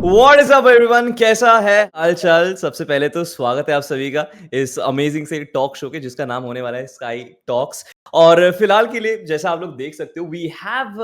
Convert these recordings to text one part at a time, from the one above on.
What is up everyone, कैसा है हालचाल? सबसे पहले तो स्वागत है आप सभी का इस अमेजिंग से टॉक शो के जिसका नाम होने वाला है स्काई टॉक्स। और फिलहाल के लिए जैसा आप लोग देख सकते हो, we have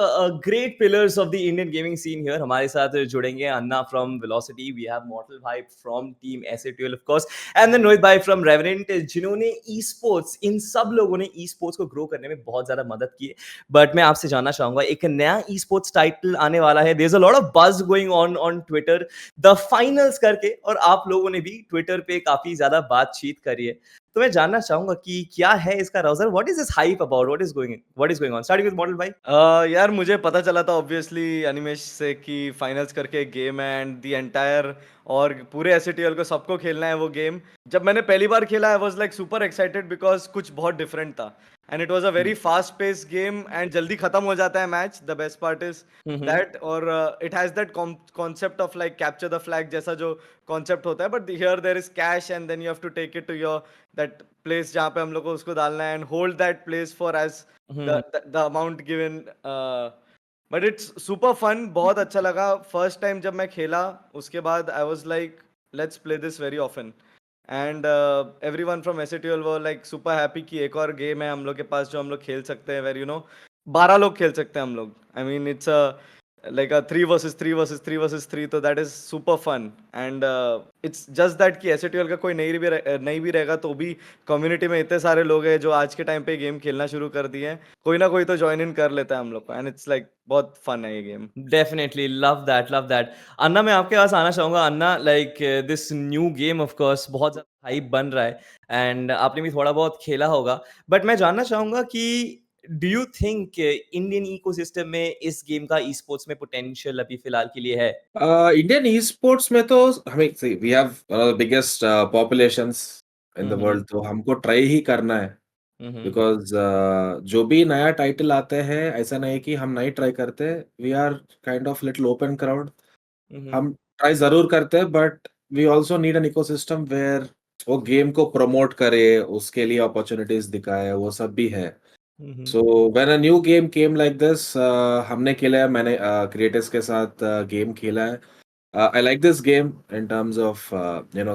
great pillars of the Indian gaming scene here. हमारे साथ जुड़ेंगे Anna from Velocity, we have Mortal भाई फ्रॉम टीम एस12 of course, and then Rohit भाई फ्रॉम रेवरेंट, जिन्होंने ई स्पोर्ट्स, इन सब लोगों ने ई स्पोर्ट्स को ग्रो करने में बहुत ज्यादा मदद की है। बट मैं आपसे जानना चाहूंगा, एक नया ई स्पोर्ट्स टाइटल आने वाला है, there is a lot of buzz going on Twitter, the finals करके, और आप लोगों ने भी ट्विटर पे काफी ज्यादा बातचीत करी है। तो मैं जानना चाहूंगा कि क्या है इसका राउजर, what is this hype about, what is going on, starting with model भाई। यार मुझे पता चला था ऑब्वियसली अनिमेश से कि फाइनल्स करके एक गेम है एंड द एंटायर और पूरे एसटीएल को सबको खेलना है वो गेम। जब मैंने पहली बार खेला I was like super excited because कुछ बहुत डिफरेंट था and it was a very fast pace game and जल्दी खत्म हो जाता है match. The best part is that और it has that concept of like capture the flag जैसा जो कॉन्सेप्ट होता है, but here there is cash and then you have to take it to your that place जहाँ पे हम लोग को उसको डालना है and hold that place for as the amount given. But it's super fun, बहुत अच्छा लगा फर्स्ट टाइम जब मैं खेला। उसके बाद आई was like let's play this very often and everyone from STL वो लाइक सुपर हैप्पी कि एक और गेम है हम लोग के पास जो हम लोग खेल सकते हैं, वेर 12 लोग खेल सकते हैं हम लोग। I mean it's a like a 3 versus 3 versus 3 versus 3, तो that is super fun and it's just that कि एसटीएल का कोई नहीं भी रहेगा तो भी कम्युनिटी में इतने सारे लोग हैं जो आज के टाइम पे गेम खेलना शुरू कर दिए हैं, कोई ना कोई तो ज्वाइन इन कर लेता है हम लोग को एंड इट्स लाइक बहुत फन है ये game. Definitely love that, love that. Anna, मैं आपके पास आना चाहूंगा। Anna, like this new game of course बहुत ज्यादा हाइप बन रहा है एंड आपने भी थोड़ा बहुत खेला होगा, बट मैं जानना चाहूंगा कि do you think Indian ecosystem में इस गेम का ई स्पोर्ट्स में पोटेंशियल अभी फिलहाल के लिए है? इंडियन ई-स्पोर्ट्स में तो हमें see we have one of the biggest populations in the hmm. World, तो हमको ट्राई ही करना है। हम्म। बिकॉज़ जो भी नया टाइटल आते हैं, ऐसा नहीं कि हम नहीं ट्राई करते। We are kind of little open crowd. Hmm. हम ट्राई ज़रूर करते हैं, but we also need an ecosystem where वो गेम को प्रमोट करे, उसके लिए अपॉर्च्युनिटीज़ दिखाए, वो सब भी है। Hmm. So when a new game came like this, हमने खेला है, मैंने क्रिएटर्स के साथ गेम खेला है। I like this game in terms of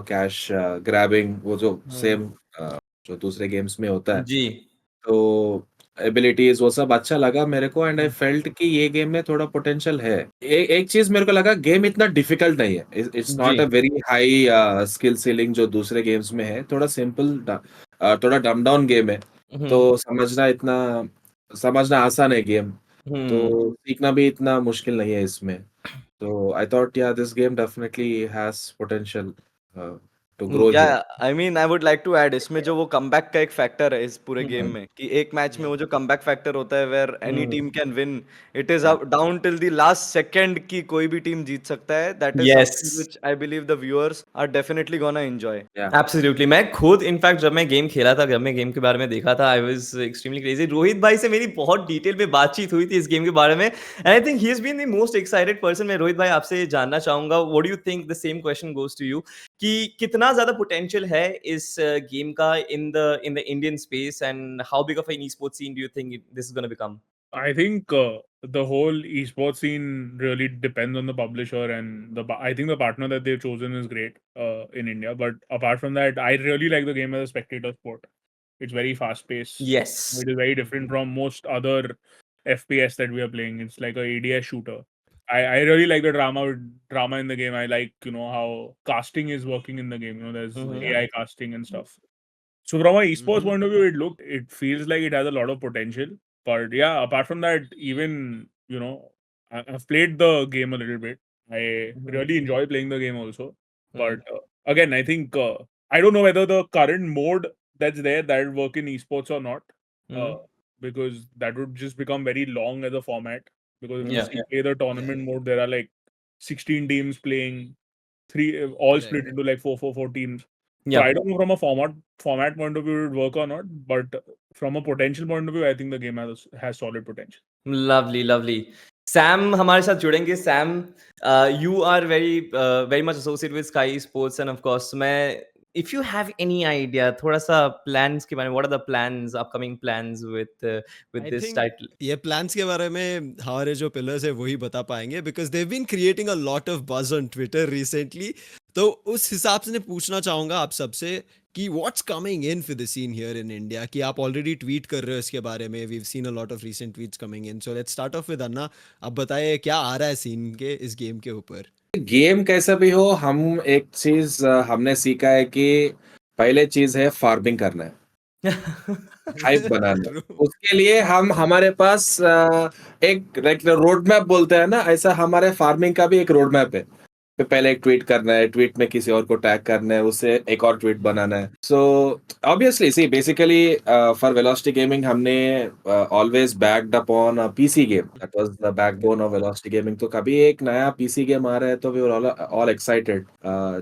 cash grabbing, वो जो हम्म। सेम जो दूसरे गेम्स में होता है। जी। तो एबिलिटीज वो सब अच्छा लगा मेरे को एंड आई हम्म। फेल्ट कि ये गेम में थोड़ा पोटेंशियल है। एक चीज मेरे को लगा, गेम इतना डिफिकल्ट नहीं है। इट्स जी। Not a very high skill ceiling जो दूसरे गेम्स में है। थोड़ा सिंपल, थोड़ा डम डाउन गेम है। हम्म। तो समझना आसान है गेम। हम्म। तो सीखना भी इतना मुश्किल नहीं है इसमें। So I thought, yeah, this game definitely has potential to grow या here. I mean I would like to add, इसमें जो वो कमबैक का एक फैक्टर है इस पूरे गेम हम्म। में कि एक मैच में वो जो कमबैक फैक्टर होता है where any hmm. Team can win, it is Yeah. Down till the last second की कोई भी टीम जीत सकता है। That is yes. Something which I believe the viewers are definitely gonna enjoy. Yeah. Absolutely, मैं खुद इनफैक्ट जब मैं गेम खेला था, जब मैं गेम के बारे में देखा था, I was extremely crazy. Rohit भाई से मेरी बहुत डिटेल में बातचीत हुई थी इस गेम के बारे में, and I think he has been the most excited person. मैं रोहित भाई आपसे जानना चाहूंगा, what do you think, the same question goes to you, कि कितना ज्यादा पोटेंशियल है इस गेम का in the Indian space, and how big of an E sports scene do you think this is gonna become? I think the whole esports scene really depends on the publisher and I think the partner that they've chosen is great in India. But apart from that, I really like the game as a spectator sport. It's very fast paced. Yes. It is very different from most other FPS that we are playing. It's like a ADS shooter. I really like the drama in the game. I like how casting is working in the game. There's AI casting and stuff. So from an esports point of view, it feels like it has a lot of potential. But yeah, apart from that, even I've played the game a little bit. I really enjoy playing the game also. But again, I think I don't know whether the current mode that's there that would work in esports or not, uh, because that would just become very long as a format. Because if you Yeah. play the tournament mode, there are like 16 teams playing, three all split into like four teams. So Yeah. I don't know from a format point of view it would work or not, but from a potential point of view, I think the game has solid potential. Lovely, lovely. Sam हमारे साथ जुड़ेंगे। Sam, you are very very much associated with Sky Sports, and of course मैं if you have any idea, थोड़ा सा plans के बारे में, what are the plans, upcoming plans with I this think title? ये प्लान्स के बारे में हमारे जो पिलर्स है वही बता पाएंगे because they've been creating a lot of buzz on Twitter recently. तो उस हिसाब से मैं पूछना चाहूंगा आप सबसे कि what's coming in for the scene here in India, कि आप ऑलरेडी ट्वीट कर रहे हो इसके बारे में. We have seen a lot of recent tweets coming in. So let's start off with Anna. आप बताइए क्या आ रहा है सीन के इस गेम के ऊपर. गेम कैसा भी हो, हम एक चीज हमने सीखा है कि पहले चीज है फार्मिंग करना है, हाइप बनाना है. True. उसके लिए हम हमारे पास एक लाइक रोड मैप बोलते हैं ना, ऐसा हमारे फार्मिंग का भी एक रोड मैप है. तो पहले एक ट्वीट करना है, ट्वीट में किसी और को टैग करना है, उससे एक और ट्वीट बनाना है. So obviously see basically for Velocity gaming हमने always backed upon PC game. That was the backbone of Velocity gaming. तो कभी एक नया पीसी गेम आ रहा है तो वी वर ऑल एक्साइटेड.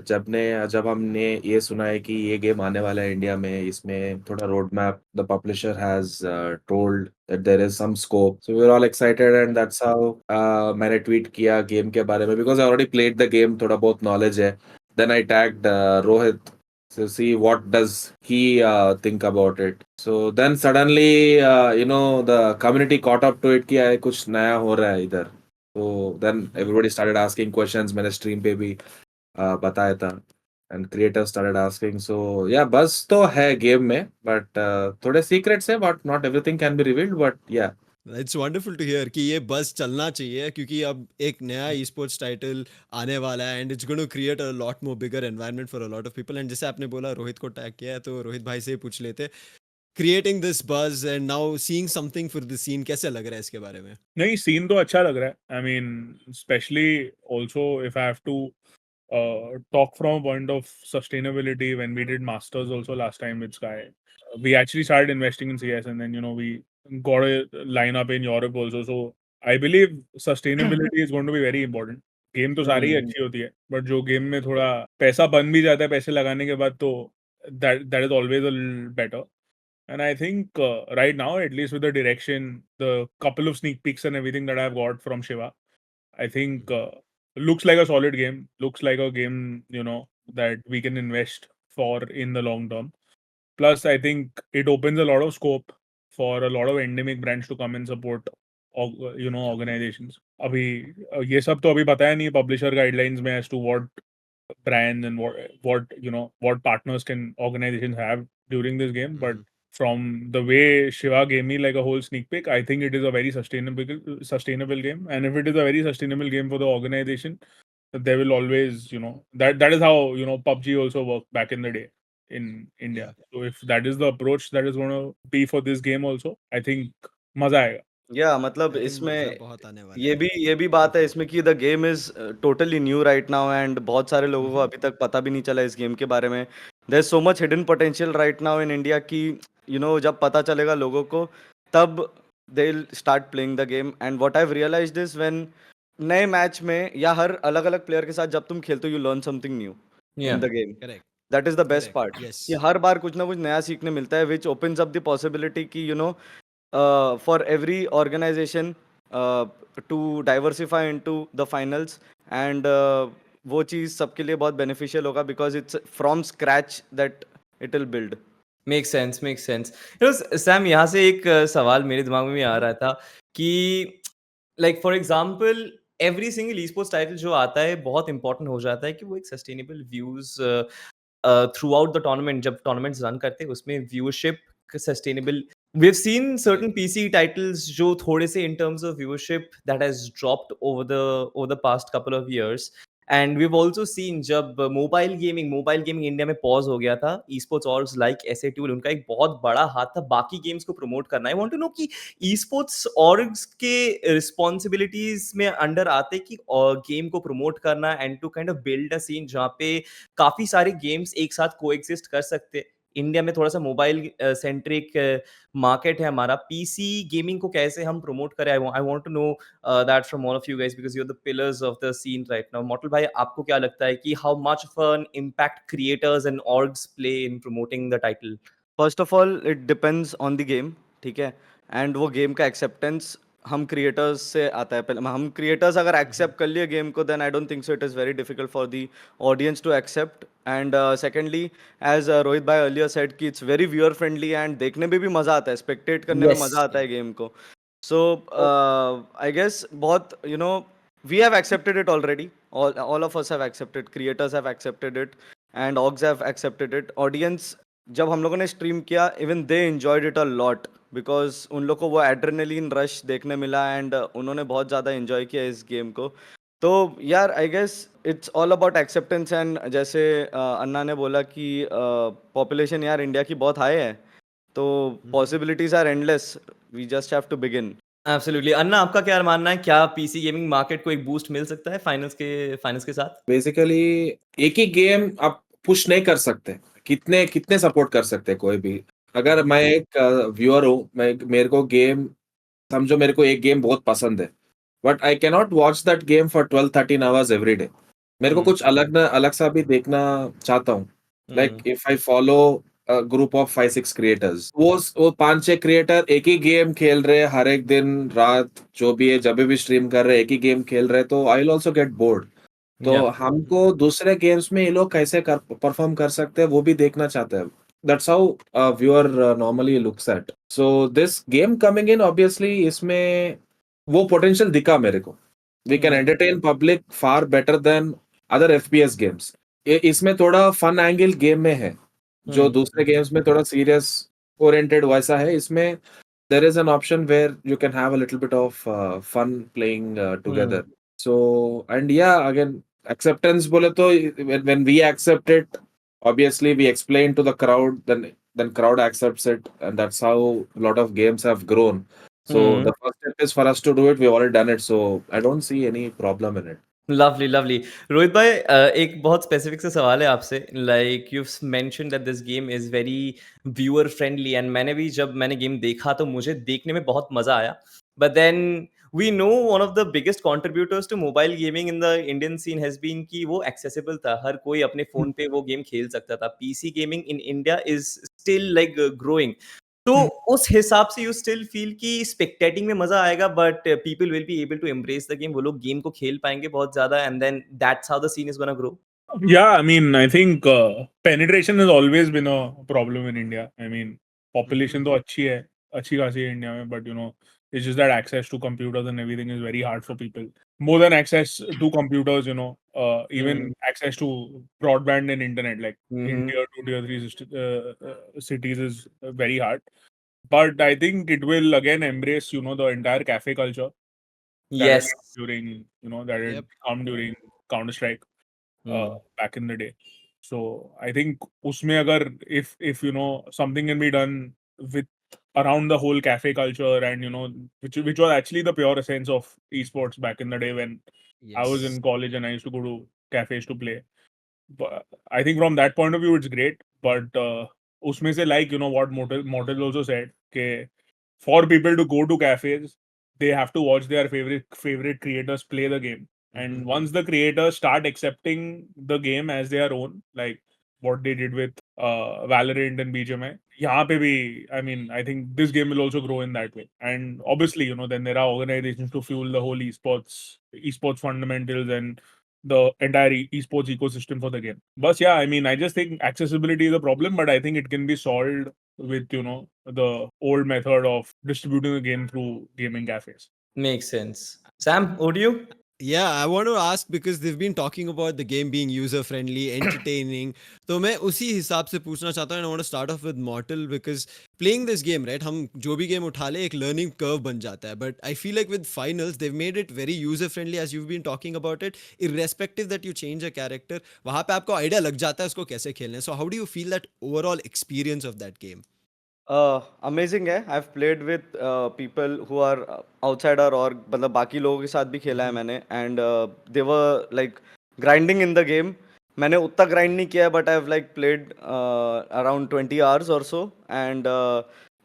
जब हमने ये सुना है कि ये गेम आने वाला है इंडिया में, इसमें थोड़ा road map the publisher has told that there is some scope. So we were all excited and that's how मैंने ट्वीट किया गेम के बारे में because I already played the game, थोड़ा बहुत knowledge है. Then I tagged Rohit to see what does he think about it. So then suddenly the community caught up to it कि कुछ नया हो रहा है इधर. So then everybody started asking questions. मैंने stream पे भी बताया था. And creators started asking. So yeah, buzz तो है गेम में, but थोड़े secrets है, but not everything can be revealed. But yeah, it's wonderful to hear कि ये बस चलना चाहिए क्योंकि अब एक नया ई स्पोर्ट्स टाइटल आने वाला है and it's going to create a lot more bigger environment for a lot of people. And जैसे आपने बोला रोहित को टैग किया है, तो रोहित भाई से ही पूछ लेते, creating this buzz and now seeing something for the scene, कैसे लग रहा है इसके बारे में. नहीं, सीन तो अच्छा लग रहा है. I mean specially also if I have to talk from a point of sustainability. When we did masters also last time with Sky, we actually started investing in CS, and then we got a lineup in Europe also. So I believe sustainability is going to be very important. Game तो सारी ही अच्छी होती है, but जो game में थोड़ा पैसा बन भी जाता है पैसे लगाने के बाद, तो that is always a little better. And I think right now, at least with the direction, the couple of sneak peeks and everything that I've got from Shiva, I think looks like a solid game. Looks like a game, that we can invest for in the long term. Plus, I think it opens a lot of scope for a lot of endemic brands to come and support, organizations. अभी ये सब तो अभी पता है नहीं publisher guidelines में as to what brands and what partners can organizations have during this game, but from the way Shiva gave me like a whole sneak peek, I think it is a very sustainable game. And if it is a very sustainable game for the organization, they will always, that is how, PUBG also worked back in the day in India. So if that is the approach that is going to be for this game also, I think मजा आएगा. या मतलब I think इसमें मजा बहुत आने वाला ये है. भी बात है इसमें कि the game is totally new right now and बहुत सारे लोगों को अभी तक पता भी नहीं चला इस गेम के बारे में. There is so much hidden potential right now in India कि जब पता चलेगा लोगों को तब they will start playing the game. And what I have realised is when नए मैच में या हर अलग अलग प्लेयर के साथ जब तुम खेलते हो, you learn something new in the game. Correct. That is the best Correct. Part Yes. कि हर बार कुछ ना कुछ नया सीखने मिलता है, which opens up the possibility कि for every organization to diversify into the finals. And वो चीज़ सबके लिए बहुत बेनिफिशियल होगा because it's from scratch that it will build. Make sense. Sam, यहाँ से एक सवाल मेरे दिमाग में भी आ रहा था कि like for example every single e sports title जो आता है बहुत इंपॉर्टेंट हो जाता है कि वो एक sustainable views throughout the tournament, जब टूर्नामेंट्स रन करते हैं उसमें viewership sustainable. We have seen certain PC titles जो थोड़े से in terms of viewership that has dropped over the past couple of years. And we have also seen जब mobile gaming India में pause हो गया था, e sports orgs like S8UL, उनका एक बहुत बड़ा हाथ था बाकी गेम्स को प्रमोट करना. आई वांट टू नो कि ई स्पोर्ट्स ऑर्ग्स के रिस्पॉन्सिबिलिटीज में अंडर आते कि गेम को प्रमोट करना and to kind of build a scene जहाँ पे काफी सारे गेम्स एक साथ कोएग्जिस्ट कर सकते. इंडिया में थोड़ा सा मोबाइल सेंट्रिक मार्केट है हमारा, पीसी गेमिंग को कैसे हम प्रमोट करें. I want to know that from all of you guys because you are the pillars of the scene right now. Mortal भाई, आपको क्या लगता है कि how much of an impact creators and orgs play in promoting the title? First of all it depends on the game, ठीक है. And वो game का एक्सेप्टेंस हम क्रिएटर्स से आता है. पहले हम क्रिएटर्स अगर एक्सेप्ट कर लिए गेम को, then I don't think so it is very difficult for the audience to accept and secondly as Rohit भाई अर्लियर सेड कि it's very viewer friendly and देखने में भी मज़ा आता है, स्पेक्टेट करने में Yes. मज़ा आता है गेम को. So I guess बहुत we have accepted it already. All of us have accepted. Creators have accepted it, and Ogs have accepted it. Audience जब हम लोगों ने स्ट्रीम किया, even they enjoyed it a lot because उन लोग को वो एड्रेनलिन रश देखने मिला एंड उन्होंने बहुत ज़्यादा एंजॉय किया इस गेम को. तो यार I guess it's all about acceptance and जैसे अन्ना ने बोला कि पॉपुलेशन यार इंडिया की बहुत हाई है, तो possibilities are endless. We just have to begin. Absolutely. Anna, आपका क्या मानना है? क्या पीसी गेमिंग मार्केट को एक बूस्ट मिल सकता है फाइनल्स के साथ? बेसिकली एक ही गेम आप पुश नहीं कर सकते. कितने कितने सपोर्ट कर सकते हैं कोई भी. अगर मैं एक व्यूअर हूँ, मेरे को गेम समझो, मेरे को एक गेम बहुत पसंद है, but I can not watch that game for 12-13 hours every day. मेरे को कुछ अलग सा भी देखना चाहता हूँ. Like if I follow group of 5-6 creators, वो 5-6 क्रिएटर एक ही गेम खेल रहे हर एक दिन रात, जो भी है, जब भी स्ट्रीम कर रहे एक ही गेम खेल रहे, तो I will also get bored. तो Yeah. हमको दूसरे गेम्स में ये लोग कैसे परफॉर्म कर सकते हैं वो भी देखना चाहते हैं. That's how a viewer normally looks at. So this game coming in, obviously, इसमें वो potential दिखा मेरे को. We can entertain public far better than other FPS games. इसमें थोड़ा fun angle game में है, जो दूसरे games में थोड़ा serious oriented वैसा है. इसमें there is an option where you can have a little bit of fun playing together. So, and yeah, again, acceptance बोले तो when we accept it, obviously we explain to the crowd, then crowd accepts it, and that's how a lot of games have grown. So the first step is for us to do it. We've already done it, so I don't see any problem in it. Lovely, lovely. Rohit भाई, एक बहुत specific सा सवाल है आपसे. Like you mentioned that this game is very viewer friendly and जब मैंने game देखा तो मुझे देखने में बहुत मज़ा आया. But then we know one of the biggest contributors to mobile gaming in the Indian scene has been कि वो एक्सेसिबल था. हर कोई अपने फ़ोन पे वो गेम खेल सकता था. PC gaming in India is still like growing. तो उस हिसाब से यू स्टिल फील कि स्पेक्टेटिंग में मजा आएगा, but people will be able to embrace the game. वो लोग गेम को खेल पाएंगे बहुत ज्यादा and then that's how the scene is gonna grow. Yeah, I mean, I think penetration has always been a problem in India. I mean, population तो अच्छी खासी है इंडिया में, but it's just that access to computers and everything is very hard for people. More than access to computers, even access to broadband and internet, like in tier 2, tier 3 cities is very hard. But I think it will again embrace, the entire cafe culture that Yes. had during, that had Yep. come during Counter-Strike. Back in the day. So I think usme agar if something can be done with around the whole cafe culture and which was actually the pure essence of esports back in the day when I was in college and I used to go to cafes to play. But I think from that point of view it's great, but usme se, like what Mortal also said, ke for people to go to cafes they have to watch their favorite creators play the game. And once the creators start accepting the game as their own, like what they did with Valorant and BGMI, यहाँ पे भी, I mean, I think this game will also grow in that way. And obviously, then there are organizations to fuel the whole esports fundamentals and the entire esports ecosystem for the game. But yeah, I mean, I just think accessibility is a problem, but I think it can be solved with the old method of distributing the game through gaming cafes. Makes sense. Sam, over to you. Yeah, I want to ask because they've been talking about the game being user friendly, entertaining. तो मैं उसी हिसाब से पूछना चाहता हूँ. I want to start off with Mortal because playing this game, right? हम जो भी game उठा ले एक learning curve बन जाता है. But I feel like with finals they've made it very user friendly as you've been talking about it. Irrespective that you change a character, वहाँ पे आपको idea लग जाता है उसको कैसे खेलना है. So how do you feel that overall experience of that game? Amazing है. I have played with people who are outside our और मतलब बाकी लोगों के साथ भी खेला है मैंने, and they were like grinding in the game. मैंने उतना ग्राइंड नहीं किया है, but I have like played around 20 hours और सो, एंड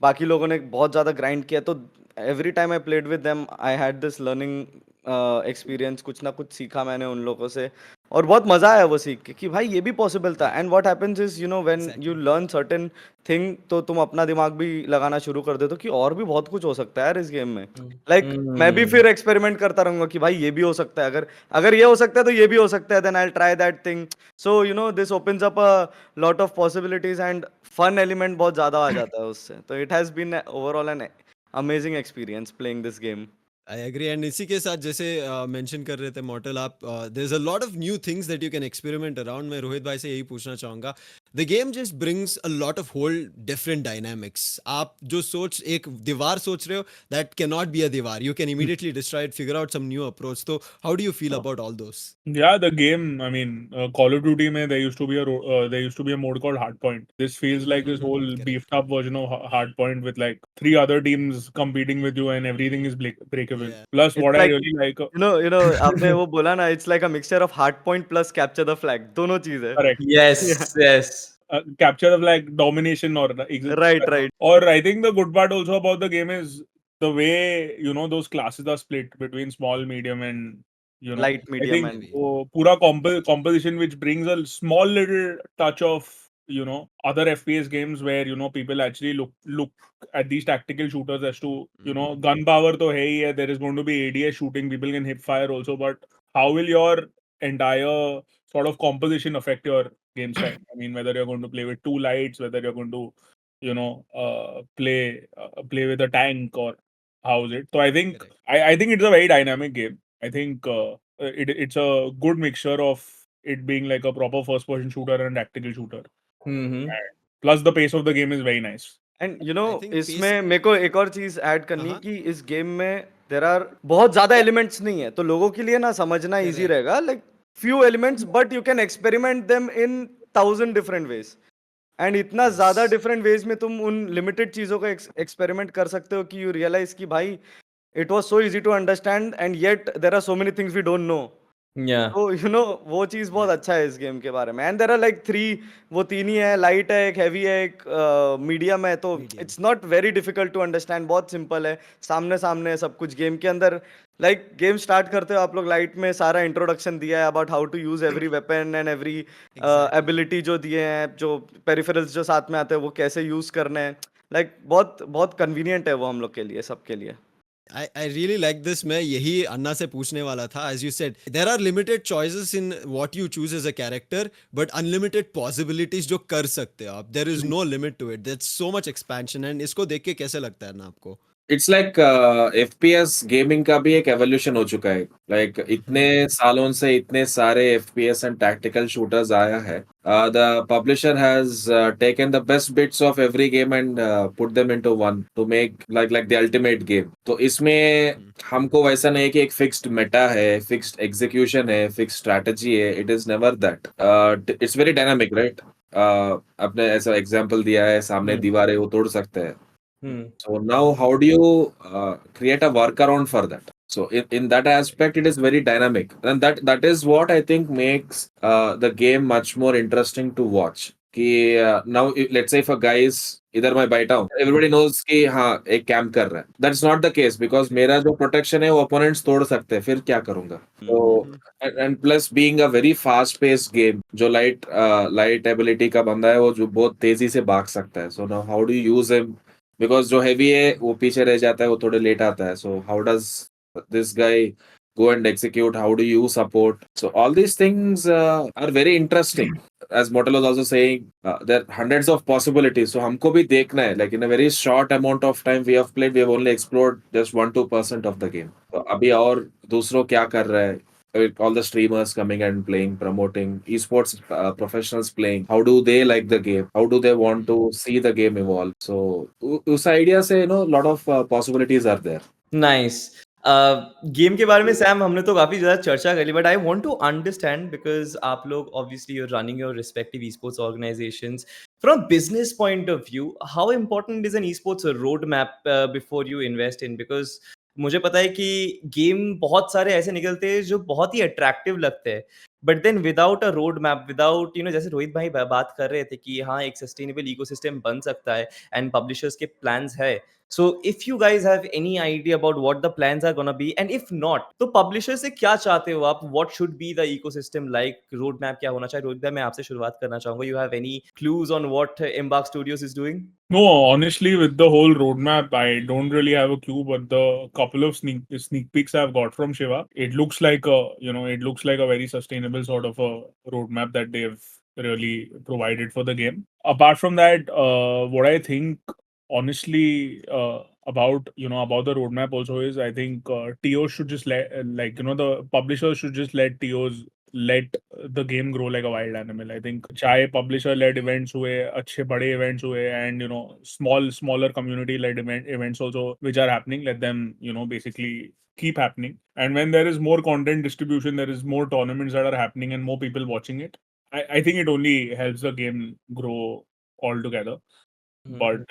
बाकी लोगों ने बहुत ज़्यादा ग्राइंड किया. तो every time I played with them, I had this learning experience. कुछ ना कुछ सीखा मैंने उन लोगों से, और बहुत मजा आया वो सीख के कि भाई ये भी पॉसिबल था. And what happens is, you know, when you Exactly. Learn certain thing, तो तुम अपना दिमाग भी लगाना शुरू कर देते हो कि और भी बहुत कुछ हो सकता है यार इस गेम में. लाइक मैं भी फिर एक्सपेरिमेंट करता रहूंगा कि भाई ये भी हो सकता है, अगर अगर ये हो सकता है तो ये भी हो सकता है, then I will try that thing. So you know, this opens up a lot of possibilities, and fun element बहुत ज्यादा आ जाता है उससे. तो it has been overall an amazing experience playing this game. I agree and इसी के साथ जैसे मेंशन कर रहे थे मॉर्टल आप there is a lot of new things that you can experiment around. मैं रोहित भाई से यही पूछना चाहूंगा, the game just brings a lot of whole different dynamics. आप जो सोच एक दीवार सोच रहे हो that can not be a दीवार, you can immediately destroy it, figure out some new approach. तो how do you feel about all those? Yeah, the game. I mean, Call of Duty, mein, there used to be a mode called Hardpoint. This feels like this whole Correct. beefed up version of Hardpoint with like 3 other teams competing with you, and everything is breakable. Yeah. Plus, it's what I like, really like, you know आपने वो बोला ना, it's like a mixture of hard point plus capture the flag, दोनों चीज है. correct, Yes, yes. capture of like domination or right right. or I think the good part also about the game is the way, you know, those classes are split between small, medium, and you know. Light I medium think and pura composition which brings a small little touch of, you know, other FPS games where, you know, people actually look at these tactical shooters as to, you know, gun power to hai hi hai, there is going to be ADS shooting, people can hip fire also, but how will your entire sort of composition affect your game style? I mean, whether you're going to play with 2 lights, whether you're going to, you know, play with a tank, or how is it? So I think Correct. I think it's a very dynamic game. I think it's a good mixture of it being like a proper first person shooter and tactical shooter. Mm-hmm. And plus the pace of the game is very nice. And you know, I think pace. इसमें मेरे को एक और चीज add करनी हाँ. कि इस गेम में देर आर बहुत ज्यादा एलिमेंट्स नहीं है, तो लोगों के लिए ना समझना इजी Correct. रहेगा. Like few elements, but you can experiment them in 1000 different ways. And इतना ज्यादा Yes. डिफरेंट वेज में तुम उन लिमिटेड चीजों का एक्सपेरिमेंट कर सकते हो कि यू रियलाइज कि भाई it was so easy to understand, and yet there are so many things we don't know. Yeah. तो यू नो, वो चीज बहुत अच्छा है इस गेम के बारे में. एंड देयर आर लाइक 3, वो 3 ही है, लाइट है, एक हैवी है, एक मीडियम है. तो Medium. It's not very difficult to understand, बहुत सिंपल है, सामने सामने है सब कुछ गेम के अंदर. लाइक गेम स्टार्ट करते हो आप लोग, लाइट में सारा इंट्रोडक्शन दिया है about how to use every weapon and every Exactly. Ability जो दिए हैं, जो पेरिफेरल्स जो साथ में आते हैं वो कैसे यूज करने हैं. लाइक बहुत बहुत कन्वीनियंट है वो हम लोग के लिए, सबके लिए. I really like this. मैं यही अन्ना से पूछने वाला था. As you said, there are limited choices in what you choose as a character, but unlimited possibilities जो कर सकते हो आप. There is no limit to it. There's so much expansion. And इसको देख के कैसे लगता है ना आपको? इट्स लाइक FPS गेमिंग का भी एक एवोल्यूशन हो चुका है. लाइक इतने सालों से इतने सारे FPS एंड टैक्टिकल शूटर्स आया है. The publisher has taken the best bits of every game and put them into one two make like the ultimate game. तो इसमें हमको वैसा नहीं है कि एक फिक्स्ड मेटा है, फिक्स्ड एग्जीक्यूशन है, फिक्स्ड स्ट्रैटेजी है. It is never that. It's very dynamic, right? आपने ऐसा एग्जांपल दिया है, सामने दीवारें वो तोड़ सकते हैं. So now, how do you create a workaround for that? So in that aspect, it is very dynamic, and that is what I think makes the game much more interesting to watch. कि now let's say if a guy is इधर मैं बैठा हूँ, everybody knows कि हाँ एक camp कर रहा है. That's not the case because मेरा जो प्रोटेक्शन है वो opponents तोड़ सकते हैं. फिर क्या करूँगा? So and plus being a very fast paced game, जो light ability का बंदा है वो जो बहुत तेजी से भाग सकता है. So now how do you use him? Because जो हैवी है वो पीछे रह जाता है, वो थोड़े लेट आता है. So how does this guy go and execute? How do you support? So all these things are very interesting. As Mortal was also saying, there are hundreds of possibilities. So हमको भी देखना है. Like in a very short amount of time we have played, we have only explored just 1-2% of the game. So अभी और दूसरों क्या कर रहा है? All the streamers coming and playing, promoting, esports professionals playing. How do they like the game? How do they want to see the game evolve? So उस idea से lot of possibilities are there. Nice. Game के बारे में Sam हमने तो काफी ज्यादा चर्चा कर ली, but I want to understand because आप लोग obviously you're running your respective esports organizations. From business point of view, how important is an e sports road map before you invest in? Because मुझे पता है कि game बहुत सारे ऐसे निकलते हैं जो बहुत ही अट्रैक्टिव लगते हैं, but then without a road map, without जैसे रोहित भाई बात कर रहे थे कि हाँ एक सस्टेनेबल इकोसिस्टम बन सकता है एंड पब्लिशर्स के प्लान्स है, So if you guys have any idea about what the plans are gonna be, and if not, तो publisher से क्या चाहते हो आप? What should be the ecosystem like? Road map क्या होना चाहिए? रोहित भाई, मैं आपसे शुरुआत करना चाहूंगा. You have any clues on what Embark Studios is doing? No, honestly, with the whole roadmap, I don't really have a clue. But the couple of sneak peeks I've got from Shiva, it looks like it looks like a very sustainable sort of a roadmap that they've really provided for the game. Apart from that, what I think honestly about the roadmap also is, I think TOs should just the publishers should just let TOs let the game grow like a wild animal. I think चाहे publisher led events हुए, अच्छे बड़े events हुए, and smaller community led events also which are happening, let them basically keep happening. And when there is more content distribution, there is more tournaments that are happening and more people watching it. I think it only helps the game grow altogether. But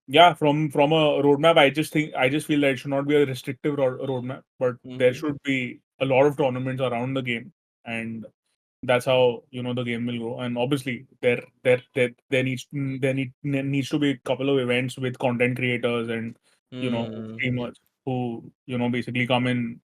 yeah, from a roadmap, I just feel that it should not be a restrictive roadmap, but there should be a lot of tournaments around the game, and that's how the game will grow. And obviously, there needs to be a couple of events with content creators and streamers who basically come in,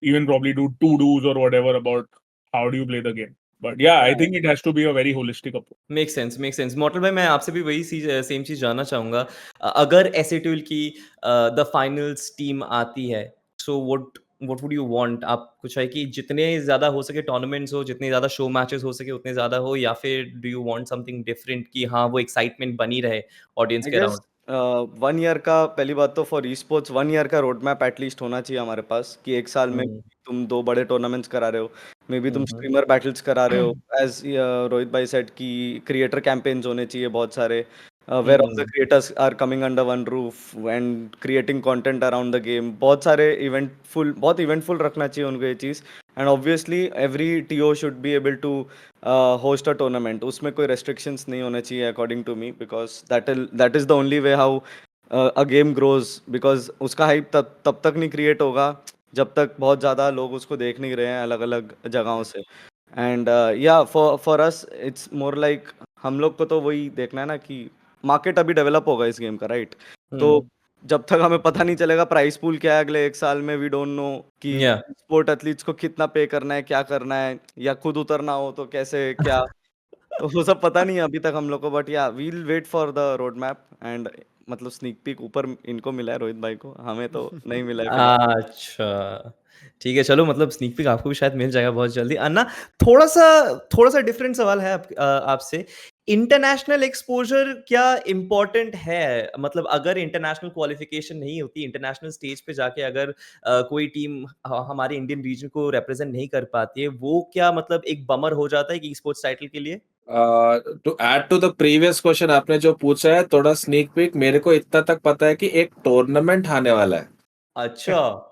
even probably do two do's or whatever about how do you play the game. But yeah, I think it has to be a very holistic approach. Make sense model भाई, मैं आपसे भी वही same चीज जानना चाहूंगा. अगर एसेट्यूल की द फाइनल्स टीम आती है, so what would you want? आप कुछ है कि जितने ज्यादा हो सके टूर्नामेंट्स हो, जितने ज्यादा शो मैचेस हो सके उतने ज्यादा हो, या फिर do you want something different कि हाँ वो एक्साइटमेंट बनी रहे ऑडियंस आई के गेस अराउंड? 1 ईयर का, पहली बात तो फॉर ई स्पोर्ट्स 1 ईयर का रोड मैप एटलीस्ट होना चाहिए हमारे पास, कि एक साल में तुम 2 बड़े टूर्नामेंट्स करा रहे हो, मे बी तुम स्ट्रीमर बैटल्स करा रहे हो, एज रोहित भाई सेड कि क्रिएटर कैंपेन्स होने चाहिए बहुत सारे, where all the creators are coming under one roof and creating content around the game. बहुत इवेंटफुल रखना चाहिए उनको ये चीज़. And obviously every TO should be able to host a tournament. उसमें कोई रेस्ट्रिक्शंस नहीं होने चाहिए according to me, because that is the only way how a game grows. Because उसका हाइप तब तक नहीं क्रिएट होगा जब तक बहुत ज़्यादा लोग उसको देख नहीं रहे हैं अलग अलग जगहों से. एंड या for us it's more like, हम लोग को तो वही देखना है ना कि मार्केट अभी डेवलप होगा इस गेम का, राइट? तो जब तक हमें पता नहीं चलेगा प्राइस पूल क्या है अगले 1 साल में, वी डोंट नो कि या स्पोर्ट एथलीट्स को कितना पे करना है, क्या करना है, या खुद उतरना हो तो कैसे क्या. तो वो सब पता नहीं है अभी तक हम लोग को. बट या we'll wait for the road map. And मतलब स्नीक पीक ऊपर इनको मिला है, रोहित भाई को, हमें तो नहीं मिला है फिलहाल. अच्छा, ठीक है, चलो मतलब स्नीक पीक आपको भी शायद मिल जाएगा बहुत जल्दी. अन्ना, थोड़ा-सा डिफरेंट सवाल है आपसे. इंटरनेशनल एक्सपोज़र क्या इम्पोर्टेंट है? मतलब अगर इंटरनेशनल क्वालिफ़िकेशन नहीं होती, इंटरनेशनल स्टेज पे जाके अगर कोई टीम हमारे इंडियन रीजन को रिप्रेज़ेंट नहीं कर पाती है, वो क्या मतलब एक बमर हो जाता है कि ई-स्पोर्ट्स टाइटल के लिए? To add to the previous question आपने जो पूछा है, थोड़ा स्नीक पीक, मेरे को इतना तक पता है कि एक टूर्नामेंट आने वाला है. अच्छा,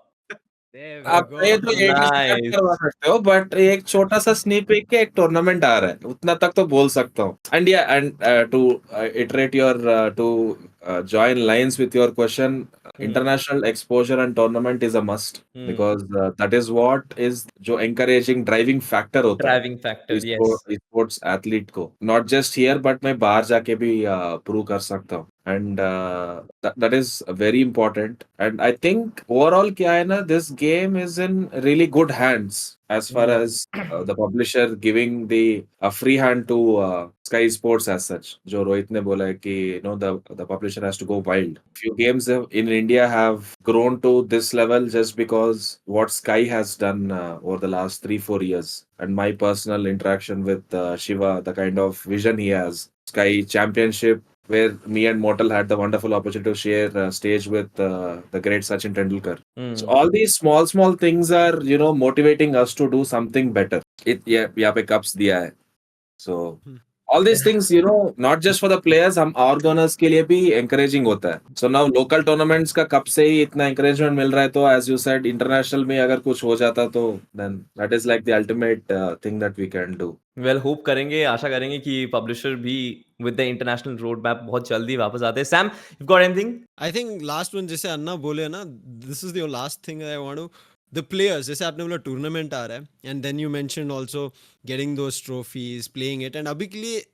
There we आप चाहे go. तो एडिशन कट नाइस. करवा सकते हो, बट एक छोटा सा स्नीक पीक के एक टूर्नामेंट आ रहा है, उतना तक तो बोल सकता हूँ. एंड या and to iterate your to join lines with your question, international exposure and tournament is a must, because that is what is जो encouraging driving factor होता है driving factor, yes. Sports athlete को. Not just here, but मैं बाहर जाके भी prove कर सकता हूँ. And that is very important. And I think overall क्या है ना, this game is in really good hands as far as the publisher giving the a free hand to Sky Sports as such. जो रोहित ने बोला है कि the publisher has to go wild. Few games in India have grown to this level just because what Sky has done over the last 3-4 years, and my personal interaction with Shiva, the kind of vision he has. Sky Championship, where me and Mortal had the wonderful opportunity to share stage with the great Sachin Tendulkar. So all these small things are, motivating us to do something better. यहाँ पे cups दिया है. So all these things, not just for the players, हम organisers के लिए भी encouraging होता है. So now local tournaments का कब से ही इतना encouragement मिल रहा है, तो as you said, international में अगर कुछ हो जाता तो then that is like the ultimate thing that we can do. Well, hope करेंगे, आशा करेंगे कि पब्लिशर भी with the international road map बहुत जल्दी वापस आते हैं. Sam, you got anything? I think last one जैसे अन्ना बोले ना, this is the last thing I want to, the players, जैसे आपने बोला टूर्नामेंट आ रहा है, and then you mentioned also getting those trophies, playing it, and अभी के लिए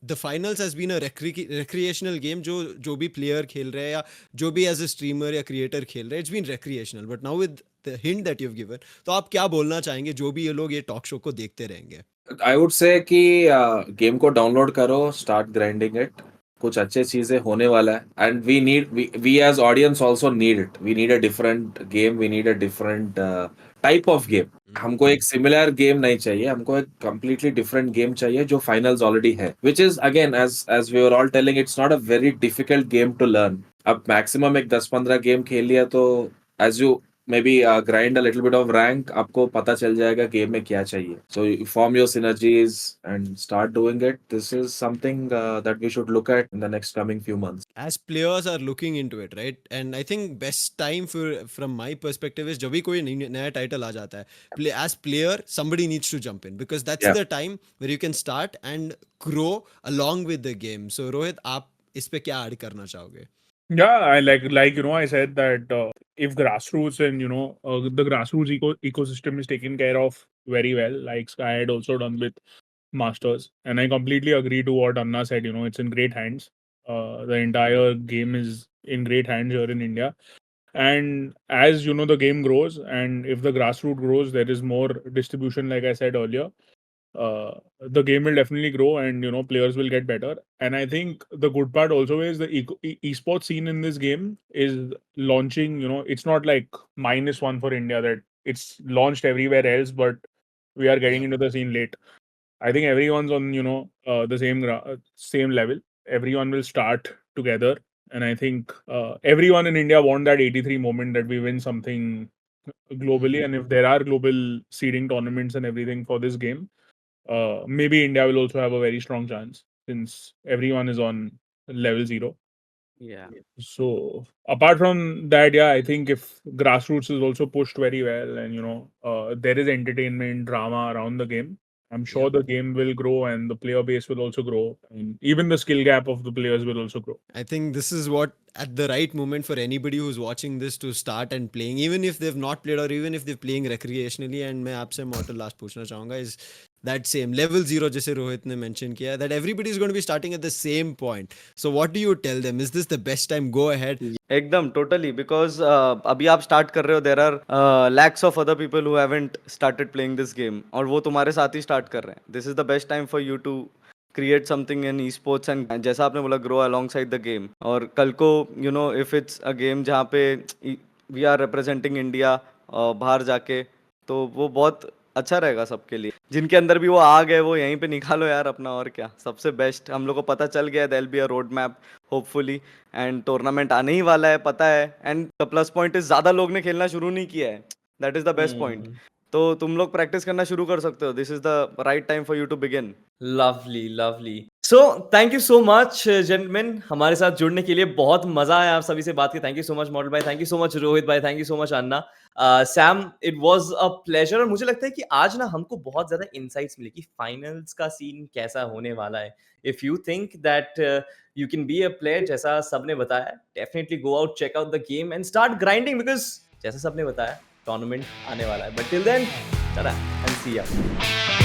the finals has been a recreational game जो भी player खेल रहे हैं या जो भी as a streamer या creator खेल रहे हैं, it's been recreational. But now with the hint that you've given, तो आप क्या बोलना चाहेंगे जो भी ये लोग ये टॉक शो को देखते रहेंगे? आई वुड से कि गेम को डाउनलोड करो, स्टार्ट ग्राइंडिंग इट, कुछ अच्छे चीजें होने वाला है and we as audience also need it, we need a different game, we need a different type of game. हमको एक सिमिलर गेम नहीं चाहिए, हमको एक कंप्लीटली डिफरेंट गेम चाहिए जो फाइनल्स ऑलरेडी है, which is again as we are all telling, it's not a very difficult game to learn. अब मैक्सिमम एक 10-15 गेम खेल लिया तो as you maybe grind a little bit of rank, आपको पता चल जाएगा गेम में क्या चाहिए. So you form your synergies and start doing it. This is something that we should look at in the next coming few months. As players are looking into it, right? And I think best time from my perspective is जब भी कोई नया title आ जाता है, as player somebody needs to jump in because that's Yeah. the time where you can start and grow along with the game. So Rohit, आप इस पे क्या ऐड करना चाहोगे? Yeah, I like I said that if grassroots and the grassroots ecosystem is taken care of very well, like Sky had also done with Masters, and I completely agree to what Anna said. It's in great hands. The entire game is in great hands here in India, and as the game grows, and if the grassroots grows, there is more distribution. Like I said earlier, the game will definitely grow, and players will get better. And I think the good part also is the esports scene in this game is launching. It's not like -1 for India that it's launched everywhere else, but we are getting into the scene late. I think everyone's on the same level. Everyone will start together, and I think everyone in India want that 83 moment that we win something globally. And if there are global seeding tournaments and everything for this game, maybe India will also have a very strong chance since everyone is on level 0. Yeah. So apart from that, yeah, I think if grassroots is also pushed very well, and there is entertainment, drama around the game, I'm sure the game will grow and the player base will also grow, and even the skill gap of the players will also grow. I think this is what at the right moment for anybody who's watching this to start and playing, even if they've not played or even if they're playing recreationally. And मैं आपसे Mortal last पूछना चाहूँगा is that same level 0 जैसे रोहित ने mention किया, that everybody is going to be starting at the same point. So what do you tell them? Is this the best time? Go ahead. एकदम totally, because अभी आप start कर रहे हो, there are lakhs of other people who haven't started playing this game, और वो तुम्हारे साथ ही स्टार्ट कर रहे हैं. This is the best time for you to create something in esports, and जैसा आपने बोला, grow alongside the game. और कल को if it's a game जहाँ पे we are representing India बाहर जाके, तो वो बहुत अच्छा रहेगा सबके लिए. जिनके अंदर भी वो आग है वो यहीं पे निकालो यार अपना, और क्या. सबसे बेस्ट हम लोग को पता चल गया, there will be a road map hopefully, and tournament आने ही वाला है, पता है. And the plus point is ज्यादा लोग ने खेलना शुरू नहीं किया है, that is the best point. तो तुम लोग प्रैक्टिस करना शुरू कर सकते हो. This is the right time for you to begin. Lovely lovely. So thank you so much gentleman, हमारे साथ जुड़ने के लिए बहुत मजा आया आप सभी से बात की. Thank you so much model भाई, thank you so much Rohit भाई, thank you so much Anna, Sam. It was a pleasure. और मुझे लगता है कि आज ना हमको बहुत ज्यादा इनसाइट्स मिले कि फाइनल्स का सीन कैसा होने वाला है. If you think that you can be a player जैसा सबने बताया, definitely go out, check out the game and start grinding, because जैसा सबने बताया टूर्नामेंट आने वाला है. But till then, tata and see you.